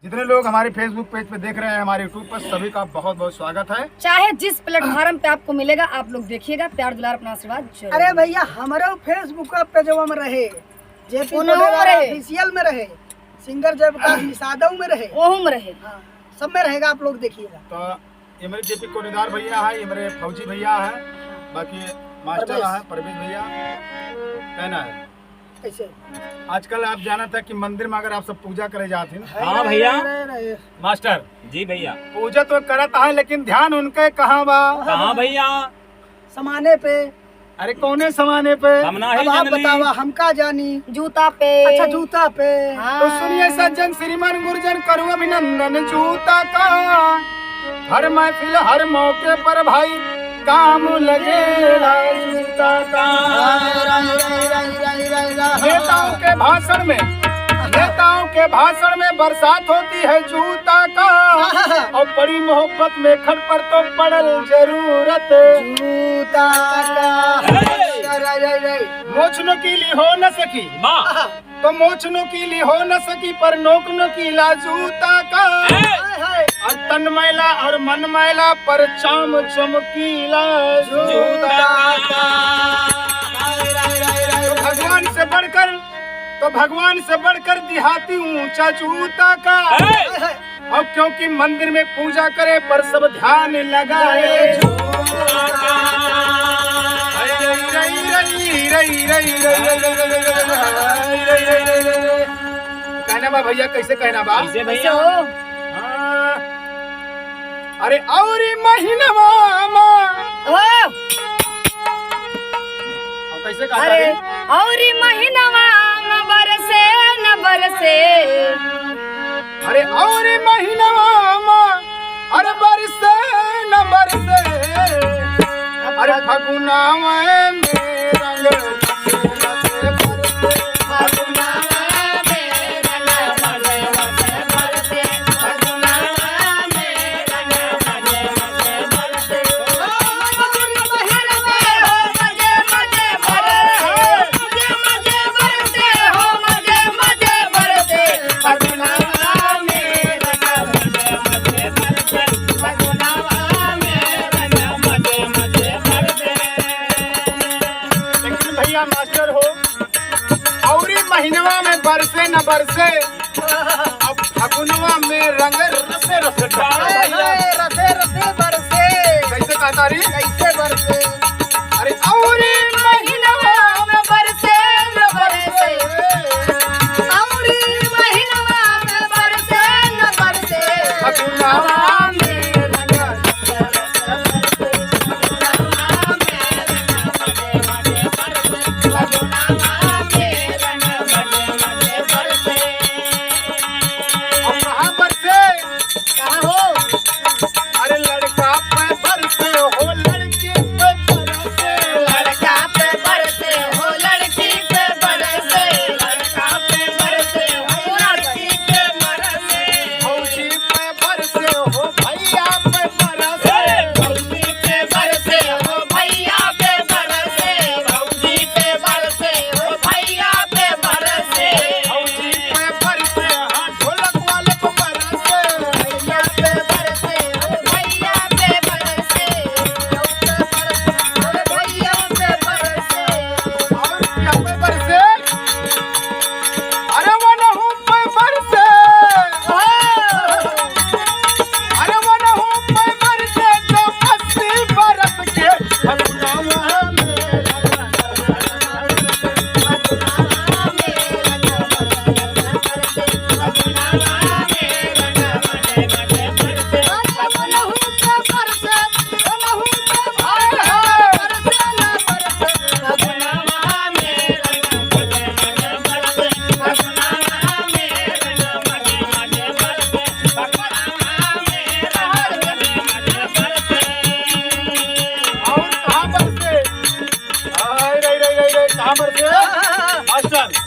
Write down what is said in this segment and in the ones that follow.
जितने लोग हमारे फेसबुक पेज पे देख रहे हैं, हमारे यूट्यूब पर, सभी का बहुत बहुत स्वागत है। चाहे जिस प्लेटफॉर्म पे आपको मिलेगा, आप लोग देखिएगा, प्यार दुलार अपना आशीर्वाद जरूर। अरे भैया हमारे फेसबुक पेजवा में रहे, जेपी ऑफिशियल में रहे, सिंगर जयप्रकाश निषादव में रहे, ओहू में रहे, हाँ, सब में रहेगा, आप लोग देखिएगा। तो ये मेरे जेपी कोनेदार भैया है, ये मेरे फौजी भैया है, बाकी मास्टर है परवेज भैया। कहना है कैसे आजकल आप जाना था कि मंदिर में अगर आप सब पूजा करे जाते हैं। हाँ भैया मास्टर जी भैया पूजा तो करता है, लेकिन ध्यान उनके कहाँ बा? कहाँ भैया समाने पे। अरे कौने समाने पे? हम ना ही अब आप जानली। बतावा, हम का जानी। जूता पे। अच्छा जूता पे। हाँ। तो सुनिए सज्जन श्रीमान गुरुजन, करूँ अभिनंदन जूता का। हर महफिल हर मौके पर भाई काम लगेगा जूता का। नेताओं के भाषण में बरसात होती है जूता का, और बड़ी मोहब्बत में खट पर तो पड़ल जरूरत जूता का। मोछ नुकीली हो न सकी, तो मोछ नुकीली हो न सकी, पर नोक नुकीला जूता का। और तन मैला और मन मैला, पर चाम चमकीला जूता का। तो भगवान से बढ़कर देहाती ऊंचा जूता का। और क्योंकि मंदिर में पूजा करे, पर सब ध्यान लगाए जूता का। कहना बा भैया, कैसे कहना बा? कैसे भैया? हाँ। अरे और महीनवा कैसे कहता अरे है? और महीनवा न बरसे न बरसे। अरे और महीनवा अरे बरसे न बरसे। अरे फगुनावा में रंग मास्टर हो, और महीनवा में बरसे न बरसे, अब फगुनवा में रंग रसे रसे रसे रसे बरसे। कैसे कहता रही? कैसे बरसे? अरे और महीनवा में बरसे न बरसे। और महीनवा में बरसे न बरसे। फगुनवा में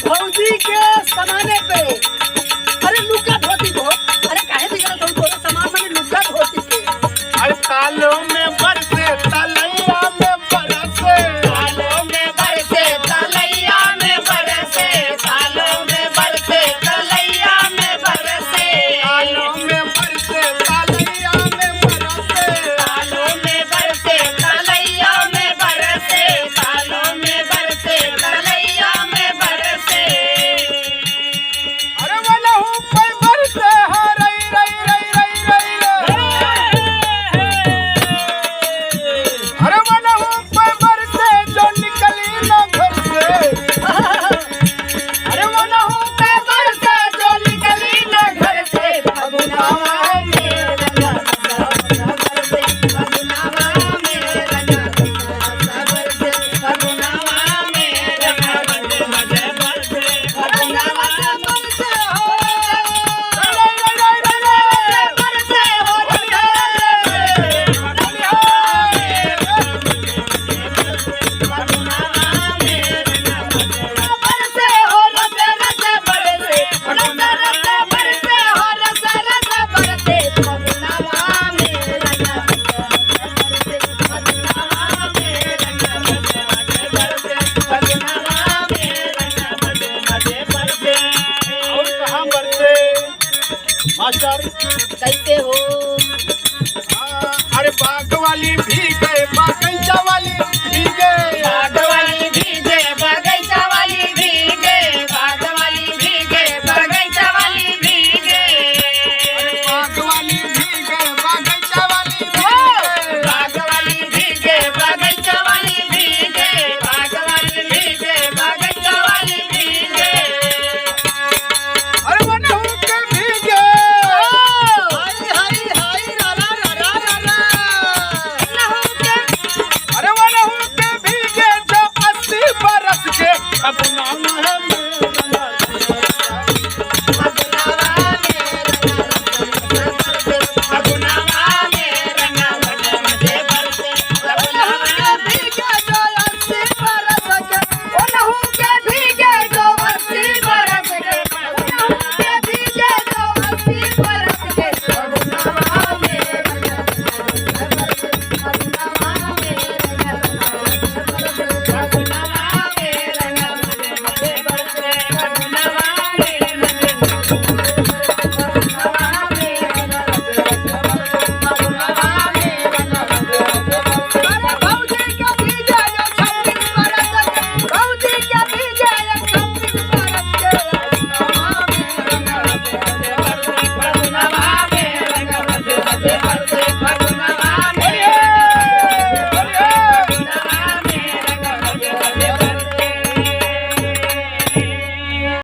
भौजी के समाने पे। अरे लुका धोती को, अरे काहे बिगड़ गई तोरे सामान में लुका धोती के। अरे तालों में बरसे तलैया में बरसे। तालों में बरसे तलैया में बरसे। तालों में बरसे तलैया में बरसे। मास्टर कैसे हो? अरे बाग वाली भी गए बाग